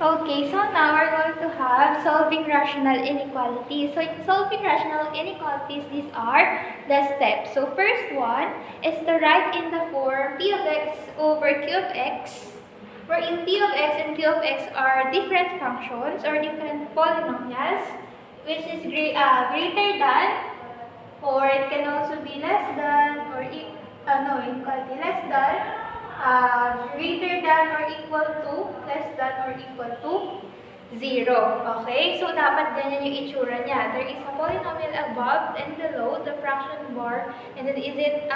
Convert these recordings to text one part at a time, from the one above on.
Okay, so now we're going to have solving rational inequalities. So in solving rational inequalities, these are the steps. So first one is to write in the form p of x over q of x, wherein p of x and q of x are different functions or different polynomials, which is greater than, or it can also be less than, or inequality less than, greater than or equal to, less than or equal to 0. Okay? So, dapat ganyan yung itsura niya. There is a polynomial above and below the fraction bar. And then is it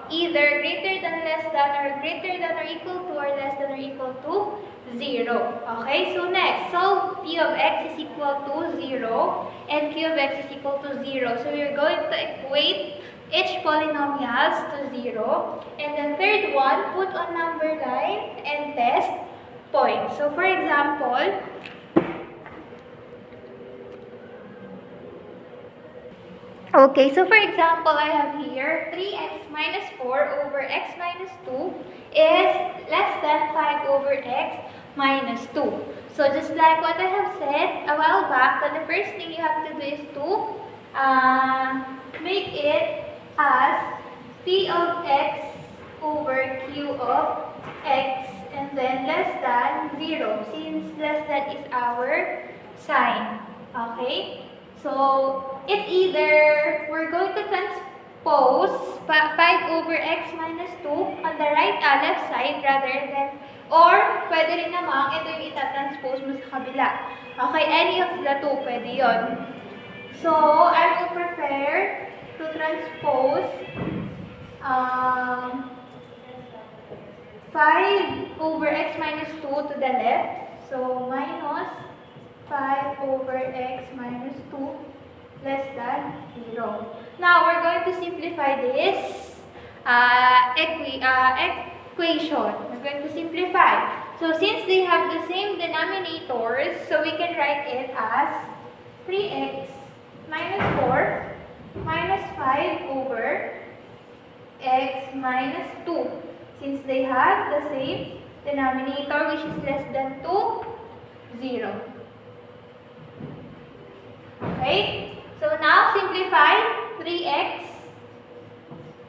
either greater than, less than, or greater than or equal to, or less than or equal to 0. Okay? So, next, solve p of x is equal to 0 and q of x is equal to 0. So, we're going to equate each polynomials to 0. And then third one, put on number line and test points. So for example, okay, so for example, I have here 3x minus 4 over x minus 2 is less than 5 over x minus 2. So just like what I have said a while back, that the first thing you have to do is to make it as p of x over q of x and then less than 0, since less than is our sign. Okay? So, it's either we're going to transpose 5 over x minus 2 on the left side rather than, or pwede rin namang ito yung itatranspose mo sa kabila. Okay, any of the two pwede yun. So, I will prefer to transpose 5 over x minus 2 to the left. So, minus 5 over x minus 2 less than 0. Now, we're going to simplify this equation. We're going to simplify. So, since they have the same denominators, so we can write it as 3x minus 4 minus 5 over x minus 2. Since they have the same denominator, which is less than 2, 0. Okay? So now simplify 3x.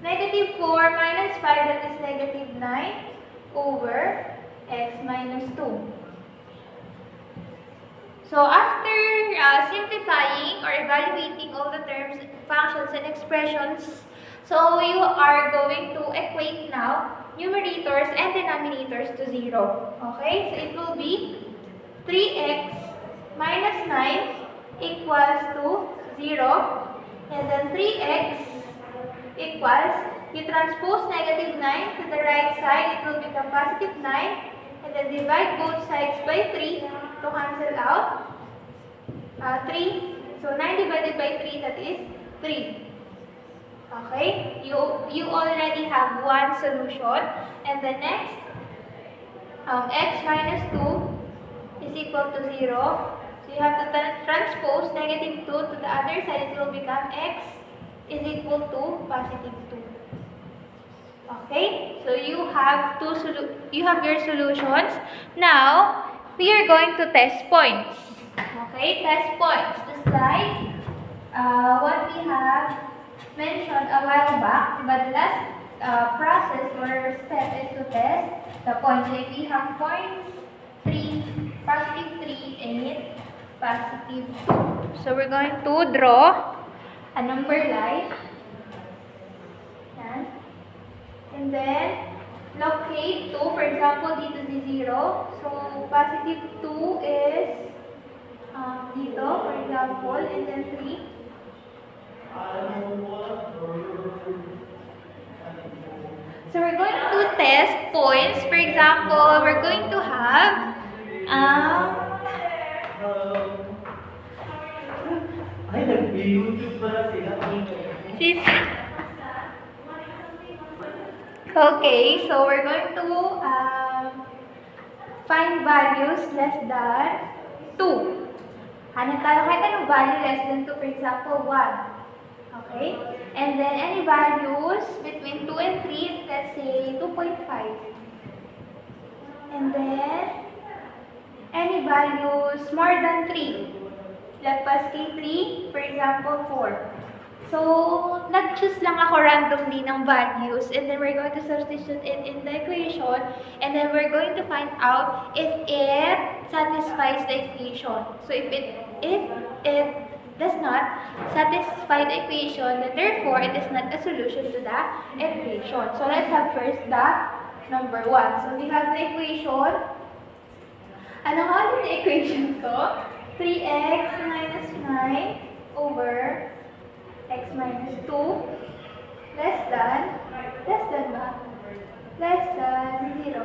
Negative 4 minus 5, that is negative 9 over x minus 2. So after simplifying or evaluating all the terms, functions, and expressions, so you are going to equate now numerators and denominators to 0. Okay? So it will be 3x minus 9 equals to 0. And then 3x equals, you transpose negative 9 to the right side, it will become positive 9. And then divide both sides by 3 to cancel out 3. So 9 divided by 3, that is 3. Okay? You already have one solution. And the next, x minus 2 is equal to 0. So you have to transpose negative 2 to the other side. It will become x is equal to positive 2. Okay, so you have your solutions. Now we are going to test points. Okay, test points. Just like what we have mentioned a while back, but the last process or step is to test the points. Like we have points 3, positive 3, and positive 2. So we're going to draw a number line. And then locate 2. For example, dito si 0. So positive 2 is dito, for example, and then 3. So we're going to test points. For example, we're going to have okay, so we're going to find values less than 2. Hanap tayo kahit anong value less than 2, for example, 1. Okay? And then any values between 2 and 3, let's say 2.5. And then any values more than 3. Lagpas kay 3, for example, 4. So, nag-choose lang ako randomly ng values and then we're going to substitute it in the equation and then we're going to find out if it satisfies the equation. So, if it does not satisfy the equation, then therefore it is not a solution to the equation. So, let's have first the number 1. So, we have the equation. Ano nga ulit the equation ko? 3x minus 9 over x minus 2 less than ba? Less than 0.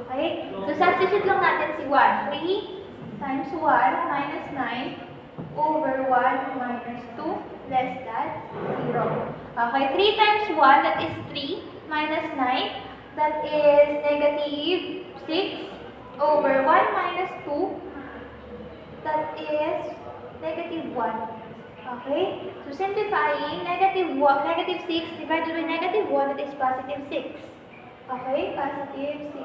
Okay? So, substitute lang natin si 1. 3 times 1 minus 9 over 1 minus 2 less than 0. Okay? 3 times 1, that is 3 minus 9, that is negative 6 over 1 minus 2, that is negative 1. Okay? So, simplifying, negative 6 divided by negative 1, that is positive 6. Okay? Positive 6.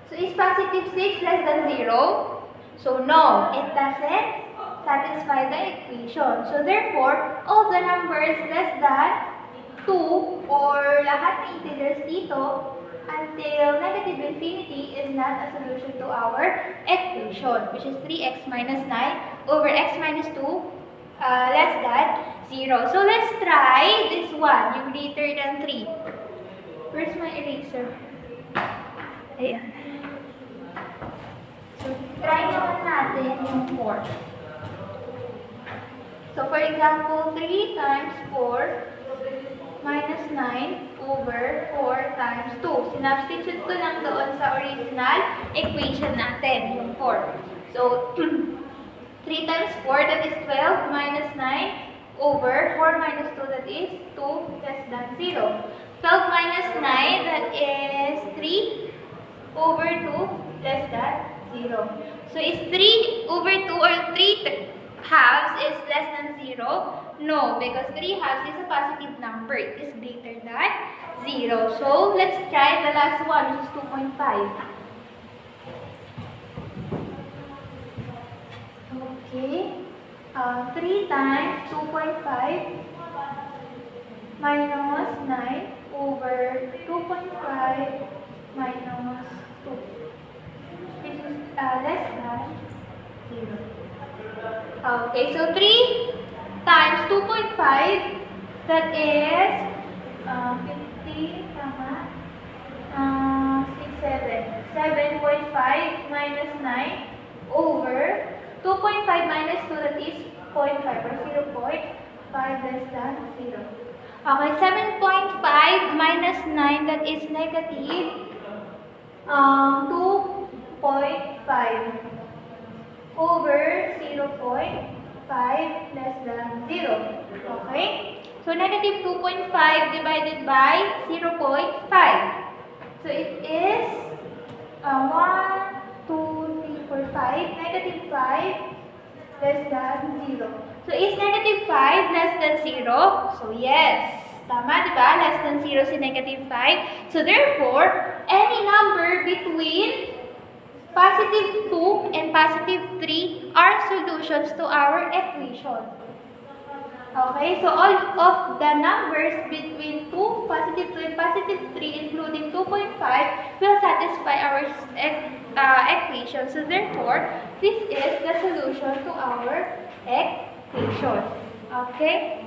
So, is positive 6 less than 0? So, no. It doesn't satisfy the equation. So, therefore, all the numbers less than 2 or lahat ng integers dito until negative infinity is not a solution to our equation, which is 3x minus 9 over x minus 2 less than 0. So, let's try this one, yung greater than 3. Where's my eraser? Ayan. So, try naman natin yung 4. So, for example, 3 times 4 minus 9 over 4 times 2. Sinubstitute ko lang doon sa original equation natin, yung 4. So, 3 times 4, that is 12 minus 9 over 4 minus 2, that is 2 less than 0. 12 minus 9, that is 3 over 2 less than 0. So, is 3 over 2 or 3 halves is less than 0? No, because 3 halves is a positive number. It is greater than 0. So, let's try the last one, which is 2.5. Okay. 3 times 2.5 minus 9 over 2.5 minus 2. This is less than 0. Okay, so 3 times 2.5, that is 50, tama? 6, 7. 7.5 minus 9 over 2.5 minus 2, that is 0.5 or 0.5 less than 0. Okay, 7.5 minus 9, that is negative 2.5 over 0.5 less than 0. Okay? So, negative 2.5 divided by 0.5. So, it is 1, 2, 3, 4, 5. Negative 5 less than 0. So, is negative 5 less than 0? So, yes. Tama, di ba? Less than 0 si negative 5. So, therefore, any number between positive 2 and positive 3 are solutions to our equation. Okay, so all of the numbers between positive 2 and positive 3, including 2.5, will satisfy our equation. So therefore, this is the solution to our equation. Okay?